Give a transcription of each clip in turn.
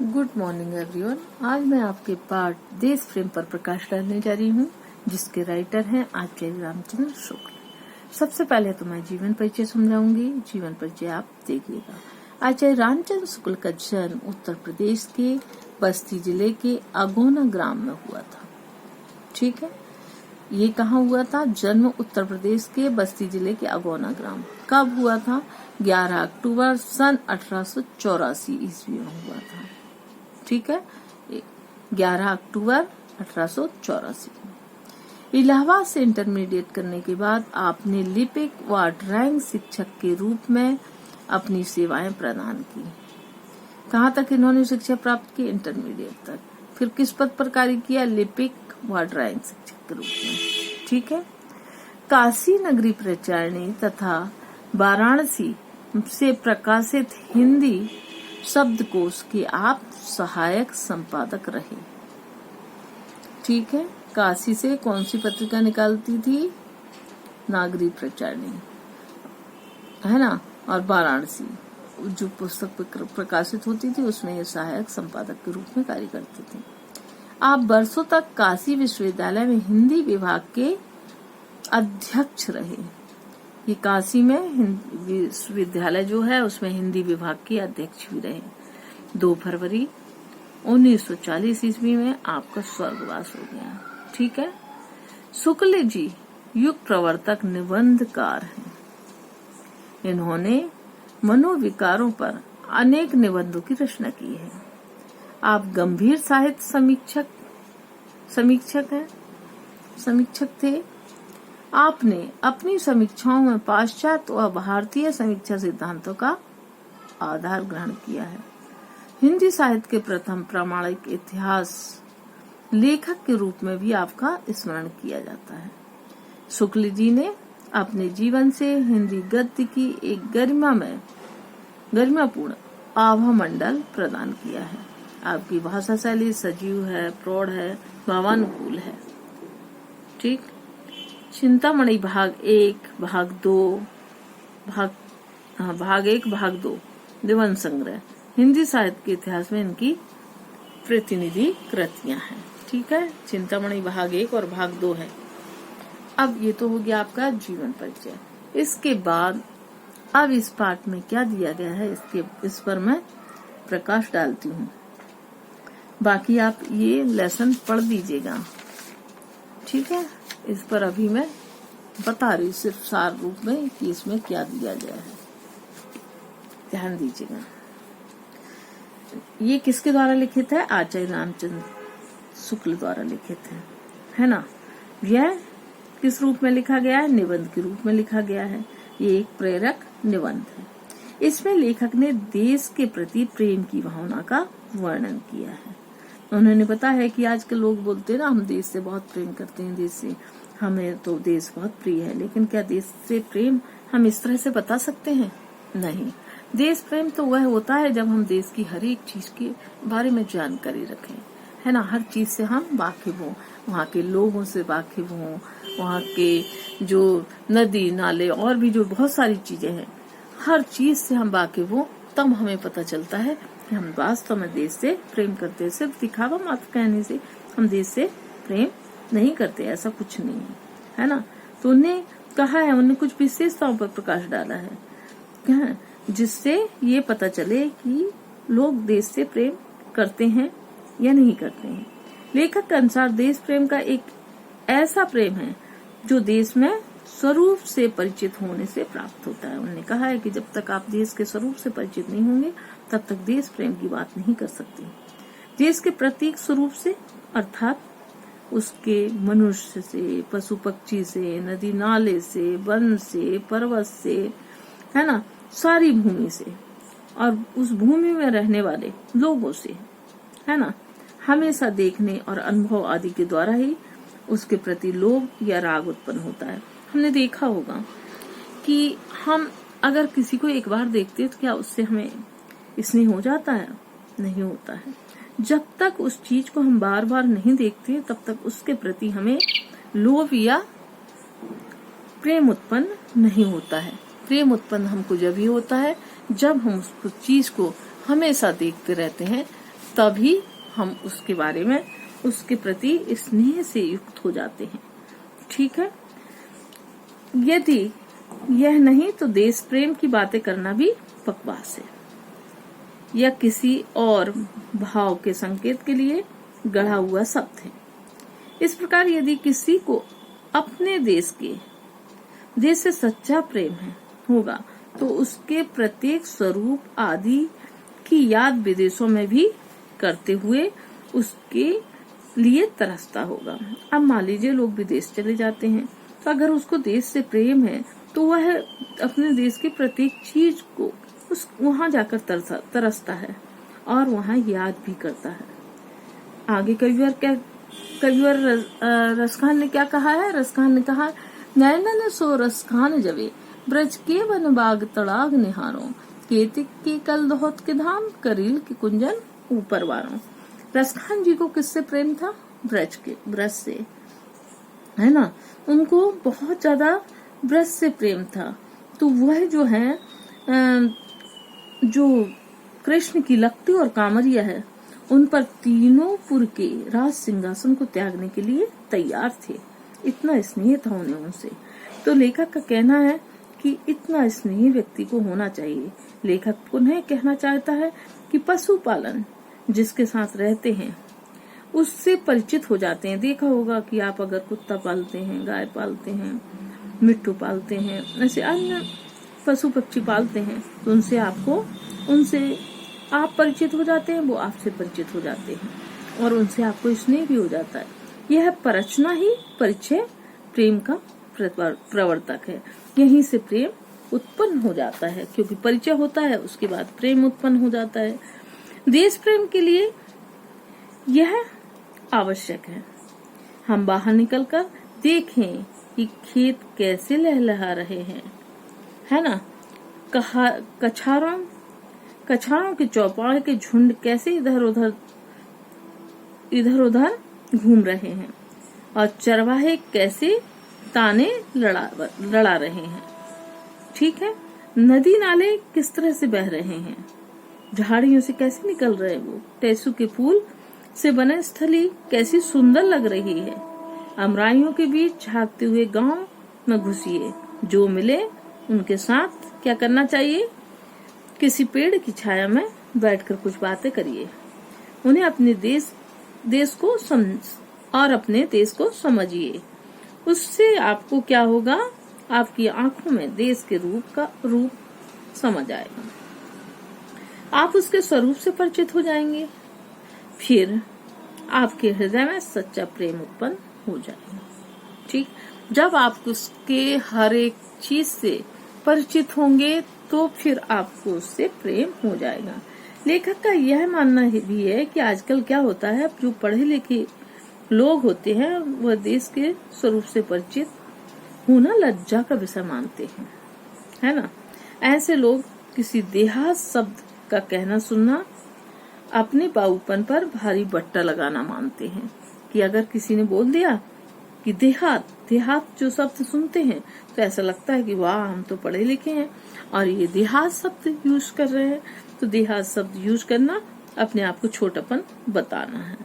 Good morning everyone. आज मैं आपके पाठ देश प्रेम पर प्रकाश डालने जा रही हूँ, जिसके राइटर हैं आचार्य रामचंद्र शुक्ल। सबसे पहले तो मैं जीवन परिचय समझाऊंगी, जीवन परिचय आप देखिएगा। आचार्य रामचंद्र शुक्ल का जन्म उत्तर प्रदेश के बस्ती जिले के अगोना ग्राम में हुआ था। ठीक है, ये कहाँ हुआ था? जन्म उत्तर प्रदेश के बस्ती जिले के अगोना ग्राम। कब हुआ था? 11 अक्टूबर सन 1884 ईस्वी में हुआ था। ठीक है, 11 अक्टूबर 1884। इलाहाबाद से इंटरमीडिएट करने के बाद आपने लिपिक व ड्राइंग शिक्षक के रूप में अपनी सेवाएं प्रदान की। कहाँ तक इन्होंने शिक्षा प्राप्त की? इंटरमीडिएट तक। फिर किस पद पर कार्य किया? लिपिक व ड्राइंग शिक्षक के रूप में। ठीक है, काशी नगरी प्रचारिणी तथा वाराणसी से प्रकाशित हिंदी शब्दकोश के आप सहायक संपादक रहे। ठीक है, काशी से कौन सी पत्रिका निकालती थी? नागरी प्रचारिणी, है ना, और वाराणसी जो पुस्तक प्रकाशित होती थी उसमें ये सहायक संपादक के रूप में कार्य करते थे। आप वर्षों तक काशी विश्वविद्यालय में हिंदी विभाग के अध्यक्ष रहे। ये काशी में विश्वविद्यालय जो है उसमें हिंदी विभाग के अध्यक्ष भी रहे। 2 फरवरी 1940 ईस्वी में आपका स्वर्गवास हो गया। ठीक है, शुक्ल जी युग प्रवर्तक निबंधकार हैं। इन्होंने मनोविकारों पर अनेक निबंधों की रचना की है। आप गंभीर साहित्य समीक्षक थे। आपने अपनी समीक्षाओं में पाश्चात्य व भारतीय समीक्षा सिद्धांतों का आधार ग्रहण किया है। हिंदी साहित्य के प्रथम प्रामाणिक इतिहास लेखक के रूप में भी आपका स्मरण किया जाता है। शुक्ल जी ने अपने जीवन से हिंदी गद्य की एक गरिमापूर्ण आभा मंडल प्रदान किया है। आपकी भाषा शैली सजीव है, प्रौढ़ है, भावानुकूल है। ठीक, चिंतामणि भाग 1 भाग 2 निबंध संग्रह हिंदी साहित्य के इतिहास में इनकी प्रतिनिधि कृतियां हैं। ठीक है, चिंतामणि भाग 1 और भाग 2 है। अब ये तो हो गया आपका जीवन परिचय। इसके बाद अब इस पाठ में क्या दिया गया है इस पर मैं प्रकाश डालती हूँ। बाकी आप ये लेसन पढ़ दीजिएगा। ठीक है, इस पर अभी मैं बता रही सिर्फ सार रूप में कि इसमें क्या दिया गया है। ध्यान दीजिएगा। ये किसके द्वारा लिखित है? आचार्य रामचंद्र शुक्ल द्वारा लिखित है ना। यह किस रूप में लिखा गया है? निबंध के रूप में लिखा गया है। ये एक प्रेरक निबंध है। इसमें लेखक ने देश के प्रति प्रेम की भावना का वर्णन किया है। उन्होंने बताया है कि आजकल लोग बोलते हैं ना, हम देश से बहुत प्रेम करते हैं, देश से हमें तो देश बहुत प्रिय है। लेकिन क्या देश से प्रेम हम इस तरह से बता सकते हैं? नहीं। देश प्रेम तो वह होता है जब हम देश की हर एक चीज के बारे में जानकारी रखें, है ना। हर चीज से हम वाकिफ हों, वहाँ के लोगों से वाकिफ हों, वहाँ के जो नदी नाले और भी जो बहुत सारी चीजें हैं, हर चीज से हम वाकिफ हों, तब हमें पता चलता है कि हम वास्तव में देश से प्रेम करते हैं। सिर्फ दिखावा मात्र कहने से हम देश से प्रेम नहीं करते, ऐसा कुछ नहीं है ना। तो उन्हें कहा है, उन्हें कुछ विशेषताओं पर प्रकाश डाला है जिससे ये पता चले कि लोग देश से प्रेम करते हैं या नहीं करते हैं। लेखक के अनुसार देश प्रेम का एक ऐसा प्रेम है जो देश में स्वरूप से परिचित होने से प्राप्त होता है। उन्होंने कहा है कि जब तक आप देश के स्वरूप से परिचित नहीं होंगे तब तक देश प्रेम की बात नहीं कर सकते। देश के प्रतीक स्वरूप से, अर्थात उसके मनुष्य से, पशु पक्षी से, नदी नाले से, वन से, पर्वत से, है ना, सारी भूमि से और उस भूमि में रहने वाले लोगों से, है ना, हमेशा देखने और अनुभव आदि के द्वारा ही उसके प्रति लोभ या राग उत्पन्न होता है। हमने देखा होगा कि हम अगर किसी को एक बार देखते हैं तो क्या उससे हमें स्नेह हो जाता है? नहीं होता है। जब तक उस चीज को हम बार बार नहीं देखते तब तक उसके प्रति हमें लोभ या प्रेम उत्पन्न नहीं होता है। प्रेम उत्पन्न हमको जब ही होता है जब हम उस चीज को हमेशा देखते रहते हैं, तभी हम उसके बारे में, उसके प्रति स्नेह से युक्त हो जाते हैं। ठीक है, यदि यह नहीं तो देश प्रेम की बातें करना भी बकवास है या किसी और भाव के संकेत के लिए गढ़ा हुआ शब्द है। इस प्रकार यदि किसी को अपने देश से सच्चा प्रेम होगा तो उसके प्रत्येक स्वरूप आदि की याद विदेशों में भी करते हुए उसके लिए तरसता होगा। अब मान लीजिए लोग विदेश चले जाते हैं, तो अगर उसको देश से प्रेम है तो वह अपने देश की प्रत्येक चीज को वहां जाकर तरसता है और वहां याद भी करता है। आगे कविवर रसखान ने क्या कहा है? रसखान ने कहा, नैनन सो रसखान जवे ब्रज के वन बाग तड़ाग निहारो, केतिक के कल दोहत के धाम करील के कुंजन ऊपर वारों। रसखान जी को किससे प्रेम था? ब्रज से, है ना। उनको बहुत ज्यादा ब्रज से प्रेम था। तो वह जो है जो कृष्ण की लखती और कामरिया है, उन पर तीनों पुर के राज सिंहासन को त्यागने के लिए तैयार थे। इतना स्नेह था उन्हें उनसे। तो लेखक का कहना है कि इतना स्नेही व्यक्ति को होना चाहिए। लेखक पुनः कहना चाहता है कि पशुपालन जिसके साथ रहते हैं उससे परिचित हो जाते हैं। देखा होगा कि आप अगर कुत्ता पालते हैं, गाय पालते हैं, मिट्टू पालते हैं, ऐसे अन्य पशु पक्षी पालते हैं, तो उनसे आप परिचित हो जाते हैं, वो आपसे परिचित हो जाते हैं और उनसे आपको स्नेह भी हो जाता है। यह परचना ही परिचय प्रेम का प्रवर्तक है। यहीं से प्रेम उत्पन्न हो जाता है, क्योंकि परिचय होता है उसके बाद प्रेम उत्पन्न हो जाता है। देश प्रेम के लिए यह आवश्यक है। हम बाहर निकलकर देखें कि खेत कैसे लहलहा रहे हैं, है ना। कछारों के चौपाल के झुंड कैसे इधर उधर घूम रहे हैं और चरवाहे कैसे ताने लड़ा रहे हैं। ठीक है, नदी नाले किस तरह से बह रहे हैं, झाड़ियों से कैसे निकल रहे हैं वो, टेसू के फूल से बने स्थली कैसी सुंदर लग रही है। अमराइयों के बीच झांकते हुए गांव में घुसिए, जो मिले उनके साथ क्या करना चाहिए? किसी पेड़ की छाया में बैठकर कुछ बातें करिए। उन्हें अपने देश को समझिए। उससे आपको क्या होगा? आपकी आंखों में देश के रूप समझ आएगा। आप उसके स्वरूप से परिचित हो जाएंगे। फिर आपके हृदय में सच्चा प्रेम उत्पन्न हो जाएगा। ठीक, जब आप उसके हर एक चीज से परिचित होंगे तो फिर आपको उससे प्रेम हो जाएगा। लेखक का यह मानना भी है कि आजकल क्या होता है, जो पढ़े लिखे लोग होते हैं वह देश के स्वरूप से परिचित होना लज्जा का विषय मानते हैं, है ना। ऐसे लोग किसी देहात शब्द का कहना सुनना अपने बाऊपन पर भारी बट्टा लगाना मानते हैं। कि अगर किसी ने बोल दिया कि देहात जो शब्द सुनते हैं तो ऐसा लगता है कि वाह, हम तो पढ़े लिखे हैं और ये देहात शब्द यूज कर रहे हैं। तो देहात शब्द यूज करना अपने आप को छोटापन बताना है।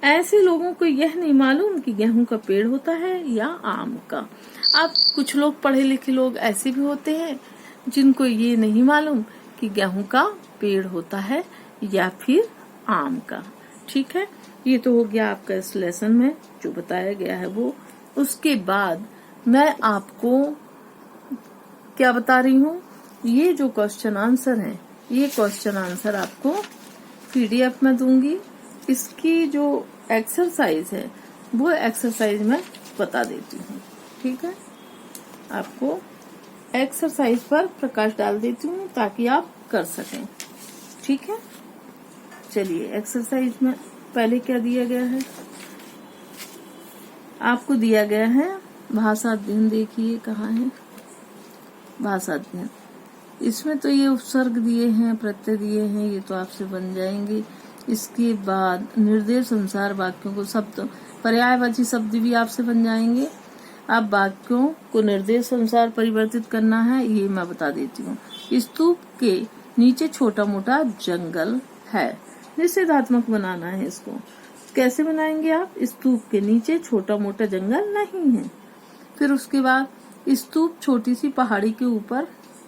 ऐसे लोगों को यह नहीं मालूम कि गेहूं का पेड़ होता है या आम का। अब कुछ लोग पढ़े लिखे लोग ऐसे भी होते हैं जिनको ये नहीं मालूम कि गेहूं का पेड़ होता है या फिर आम का। ठीक है, ये तो हो गया आपका इस लेसन में जो बताया गया है वो। उसके बाद मैं आपको क्या बता रही हूँ, ये जो क्वेश्चन आंसर है, ये क्वेश्चन आंसर आपको PDF में दूंगी। इसकी जो एक्सरसाइज है वो एक्सरसाइज मैं बता देती हूँ। ठीक है, आपको एक्सरसाइज पर प्रकाश डाल देती हूँ ताकि आप कर सकें। ठीक है, चलिए एक्सरसाइज में पहले क्या दिया गया है, आपको दिया गया है भाषा अध्ययन। देखिए कहाँ है भाषा अध्ययन। इसमें तो ये उपसर्ग दिए हैं, प्रत्यय दिए हैं, ये तो आपसे बन जाएंगे। इसके बाद निर्देश अनुसार वाक्यों को शब्द पर्यायवाची शब्द भी आपसे बन जाएंगे। अब वाक्यों को निर्देश अनुसार परिवर्तित करना है, ये मैं बता देती हूँ। स्तूप के नीचे छोटा मोटा जंगल है, निषेधात्मक बनाना है इसको। कैसे बनाएंगे आप? स्तूप के नीचे छोटा मोटा जंगल नहीं है। फिर उसके बाद स्तूप छोटी सी पहाड़ी के ऊपर